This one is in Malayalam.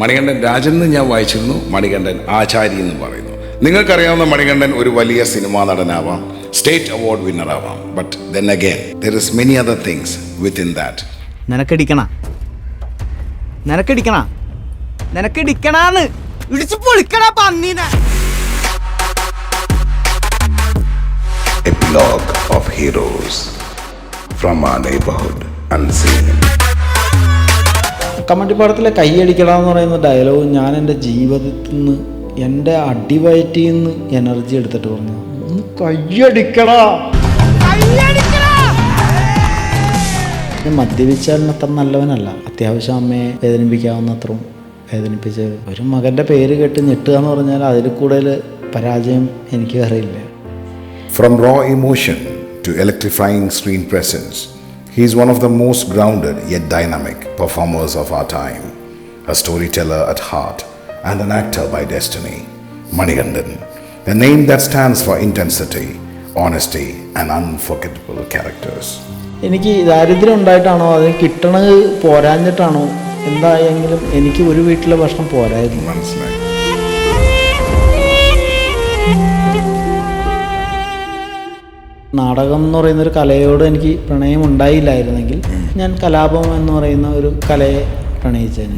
മണികണ്ഠൻ രാജൻ എന്ന് ഞാൻ വായിച്ചിരുന്നു, മണികണ്ഠൻ ആചാരി എന്ന് പറയുന്നു. നിങ്ങൾക്കറിയാവുന്ന മണികണ്ഠൻ ഒരു വലിയ സിനിമാ നടനാവാം, സ്റ്റേറ്റ് അവാർഡ് വിന്നർ ആവാം. But then again there is many other things within that. നിനക്കടിക്കണാന്ന് ഇടിച്ചു പൊളിക്കണ പന്നീനെ. Epilogue of heroes from our neighborhood unseen. കമ്മട്ടിപ്പാടത്തിലെ കൈയടിക്കണമെന്ന് പറയുന്ന ഡയലോഗ് ഞാൻ എൻ്റെ ജീവിതത്തിൽ നിന്ന്, എൻ്റെ അടിവയറ്റിൽ നിന്ന് എനർജി എടുത്തിട്ട് പറഞ്ഞു, ഒന്ന് കയ്യടിക്കടാ. മദ്യപിച്ചാൽ അത്ര നല്ലവനല്ല, അത്യാവശ്യം അമ്മയെ വേദനിപ്പിക്കാവുന്നത്രയും വേദനിപ്പിച്ച് ഒരു മകൻ്റെ പേര് കേട്ട് ഞെട്ടുക എന്ന് പറഞ്ഞാൽ അതിൽ കൂടുതൽ പരാജയം എനിക്ക് അറിയില്ല. From raw emotion to electrifying screen presence, he is one of the most grounded yet dynamic performers of our time, a storyteller at heart and an actor by destiny. Manikanthan, a name that stands for intensity, honesty and unforgettable characters. എനിക്ക് ദാരിദ്ര്യം ഉണ്ടായിട്ടാണോ അതിന് കിട്ടണത് പോരാഞ്ഞിട്ടാണോ എന്തായെങ്കിലും എനിക്ക് ഒരു വീട്ടിലെ ഭക്ഷണം പോരായിരുന്നു. മനസ്സിലായി. നാടകം എന്ന് പറയുന്നൊരു കലയോട് എനിക്ക് പ്രണയം ഉണ്ടായില്ലായിരുന്നെങ്കിൽ ഞാൻ കലാപം എന്ന് പറയുന്ന ഒരു കലയെ പ്രണയിച്ചേനെ.